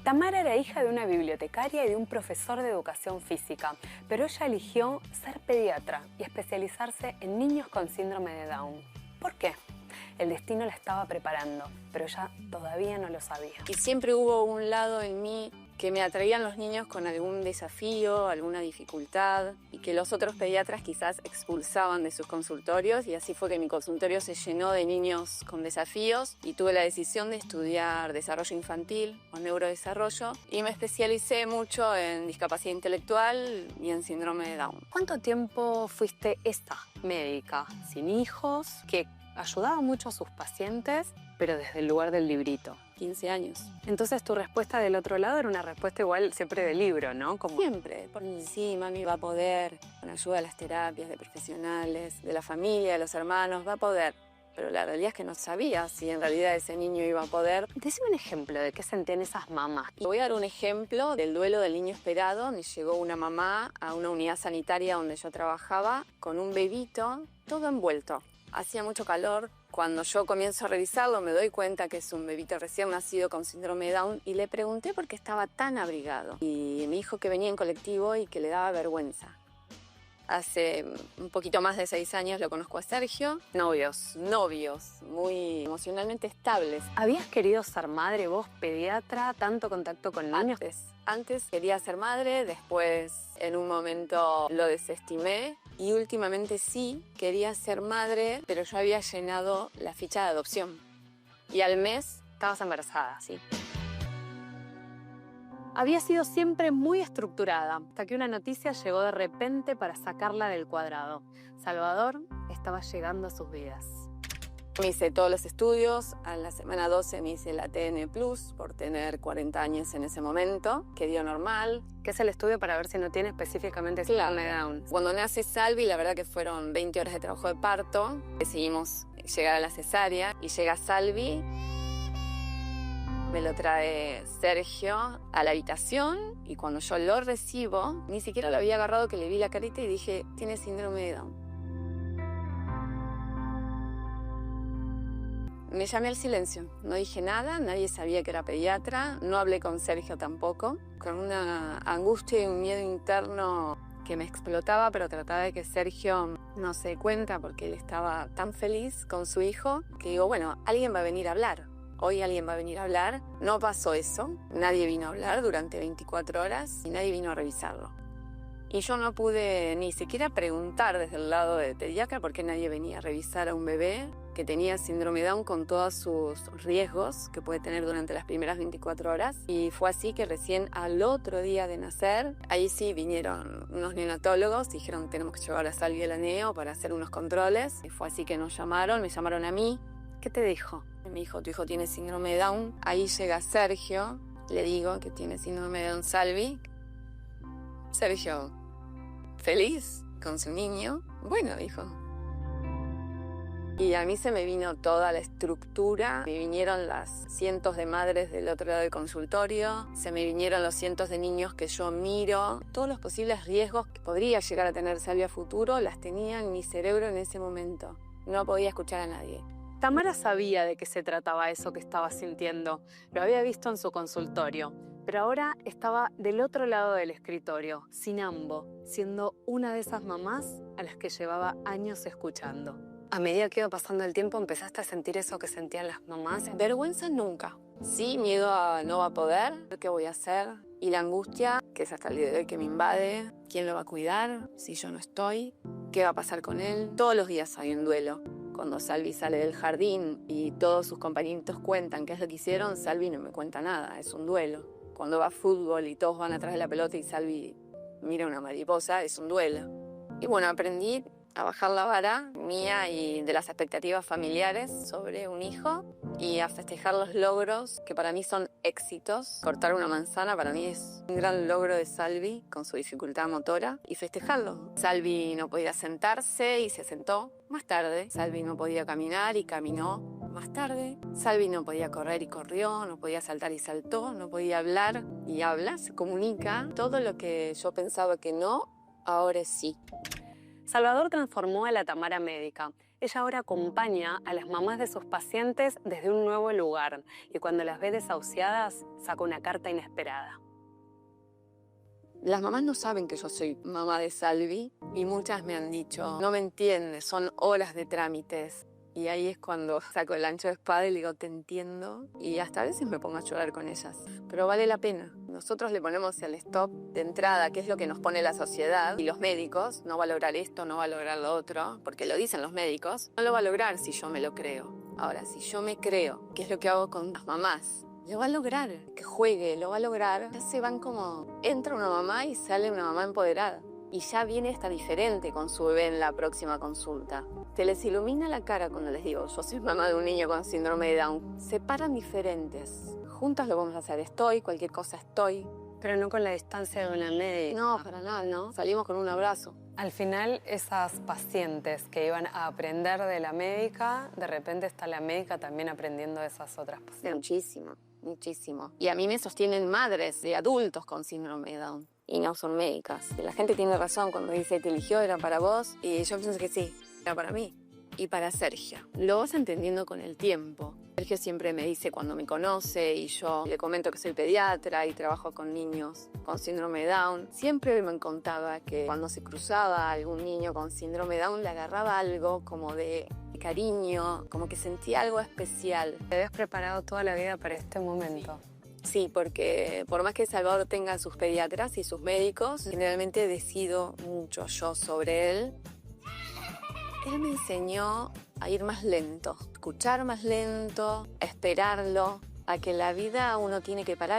Tamara era hija de una bibliotecaria y de un profesor de educación física, pero ella eligió ser pediatra y especializarse en niños con síndrome de Down. ¿Por qué? El destino la estaba preparando, pero ella todavía no lo sabía. Y siempre hubo un lado en mí que me atraían los niños con algún desafío, alguna dificultad, y que los otros pediatras quizás expulsaban de sus consultorios, y así fue que mi consultorio se llenó de niños con desafíos y tuve la decisión de estudiar desarrollo infantil o neurodesarrollo y me especialicé mucho en discapacidad intelectual y en síndrome de Down. ¿Cuánto tiempo fuiste esta médica sin hijos que ayudaba mucho a sus pacientes, pero desde el lugar del librito? 15 años. Entonces tu respuesta del otro lado era una respuesta igual siempre de libro, ¿no? Como... Siempre. Sí, mami va a poder, con ayuda de las terapias, de profesionales, de la familia, de los hermanos, va a poder. Pero la realidad es que no sabía si en realidad ese niño iba a poder. Decime un ejemplo de qué sentían esas mamás. Voy a dar un ejemplo del duelo del niño esperado. Me llegó una mamá a una unidad sanitaria donde yo trabajaba con un bebito todo envuelto. Hacía mucho calor. Cuando yo comienzo a revisarlo me doy cuenta que es un bebito recién nacido con síndrome de Down y le pregunté por qué estaba tan abrigado. Y me dijo que venía en colectivo y que le daba vergüenza. Hace un poquito más de 6 años lo conozco a Sergio. Novios, muy emocionalmente estables. ¿Habías querido ser madre vos, pediatra, tanto contacto con niños? Antes quería ser madre, después en un momento lo desestimé y últimamente sí quería ser madre, pero yo había llenado la ficha de adopción. Y al mes Estabas embarazada, sí. Había sido siempre muy estructurada, hasta que una noticia llegó de repente para sacarla del cuadrado. Salvador estaba llegando a sus vidas. Me hice todos los estudios, a la semana 12 me hice la TN Plus por tener 40 años en ese momento, que dio normal. ¿Qué es el estudio para ver si no tiene específicamente síndrome de Down? Cuando nace Salvi, la verdad que fueron 20 horas de trabajo de parto, decidimos llegar a la cesárea y llega Salvi. Me lo trae Sergio a la habitación y cuando yo lo recibo, ni siquiera lo había agarrado que le vi la carita y dije, tiene síndrome de Down. Me llamé al silencio, no dije nada, nadie sabía que era pediatra, no hablé con Sergio tampoco, con una angustia y un miedo interno que me explotaba, pero trataba de que Sergio no se dé cuenta porque él estaba tan feliz con su hijo que digo, bueno, alguien va a venir a hablar. Hoy alguien va a venir a hablar. No pasó eso. Nadie vino a hablar durante 24 horas y nadie vino a revisarlo. Y yo no pude ni siquiera preguntar desde el lado de pediatra por qué nadie venía a revisar a un bebé que tenía síndrome Down con todos sus riesgos que puede tener durante las primeras 24 horas. Y fue así que recién al otro día de nacer, ahí sí vinieron unos neonatólogos, dijeron tenemos que llevar a Salvi al neo para hacer unos controles. Y fue así que nos llamaron, me llamaron a mí. ¿Qué te dijo? Me dijo, tu hijo tiene síndrome de Down. Ahí llega Sergio, le digo que tiene síndrome de Down Salvi. Sergio, feliz con su niño. Bueno, dijo. Y a mí se me vino toda la estructura. Me vinieron las cientos de madres del otro lado del consultorio. Se me vinieron los cientos de niños que yo miro. Todos los posibles riesgos que podría llegar a tener Salvi a futuro las tenía en mi cerebro en ese momento. No podía escuchar a nadie. Tamara sabía de qué se trataba eso que estaba sintiendo. Lo había visto en su consultorio. Pero ahora estaba del otro lado del escritorio, sin ambo, siendo una de esas mamás a las que llevaba años escuchando. A medida que iba pasando el tiempo, ¿empezaste a sentir eso que sentían las mamás? Vergüenza nunca. Sí, miedo a no va a poder, ¿qué voy a hacer? Y la angustia, que es hasta el día de hoy que me invade. ¿Quién lo va a cuidar si yo no estoy? ¿Qué va a pasar con él? Todos los días hay un duelo. Cuando Salvi sale del jardín y todos sus compañeritos cuentan qué es lo que hicieron, Salvi no me cuenta nada, es un duelo. Cuando va a fútbol y todos van atrás de la pelota y Salvi mira una mariposa, es un duelo. Y bueno, aprendí a bajar la vara mía y de las expectativas familiares sobre un hijo y a festejar los logros que para mí son éxitos. Cortar una manzana para mí es un gran logro de Salvi con su dificultad motora y festejarlo. Salvi no podía sentarse y se sentó más tarde. Salvi no podía caminar y caminó más tarde. Salvi no podía correr y corrió, no podía saltar y saltó, no podía hablar y habla, se comunica. Todo lo que yo pensaba que no, ahora sí. Salvador transformó a la Tamara médica Ella ahora acompaña a las mamás de sus pacientes desde un nuevo lugar y cuando las ve desahuciadas, saca una carta inesperada. Las mamás no saben que yo soy mamá de Salvi y muchas me han dicho, no me entiendes, son horas de trámites. Y ahí es cuando saco el ancho de espada y le digo, te entiendo. Y hasta a veces me pongo a llorar con ellas. Pero vale la pena. Nosotros le ponemos el stop de entrada, que es lo que nos pone la sociedad. Y los médicos, no va a lograr esto, no va a lograr lo otro, porque lo dicen los médicos. No lo va a lograr si yo me lo creo. Ahora, si yo me creo, que es lo que hago con las mamás, lo va a lograr, que juegue, lo va a lograr. Ya se van como, entra una mamá y sale una mamá empoderada. Y ya viene esta diferente con su bebé en la próxima consulta. Se les ilumina la cara cuando les digo, yo soy mamá de un niño con síndrome de Down. Se paran diferentes. Juntas lo vamos a hacer, estoy, cualquier cosa estoy. Pero no con la distancia de una médica. No, para nada, ¿no? Salimos con un abrazo. Al final, esas pacientes que iban a aprender de la médica, de repente está la médica también aprendiendo de esas otras pacientes. Muchísimo, muchísimo. Y a mí me sostienen madres de adultos con síndrome de Down. Y no son médicas. La gente tiene razón cuando dice, te eligió, era para vos. Y yo pienso que sí, era para mí. Y para Sergio. Lo vas entendiendo con el tiempo. Sergio siempre me dice cuando me conoce y yo le comento que soy pediatra y trabajo con niños con síndrome de Down. Siempre me contaba que cuando se cruzaba algún niño con síndrome de Down le agarraba algo como de cariño, como que sentía algo especial. Te habías preparado toda la vida para este momento. Sí, porque por más que Salvador tenga sus pediatras y sus médicos, generalmente decido mucho yo sobre él. Él me enseñó a ir más lento, escuchar más lento, esperarlo, a que en la vida uno tiene que parar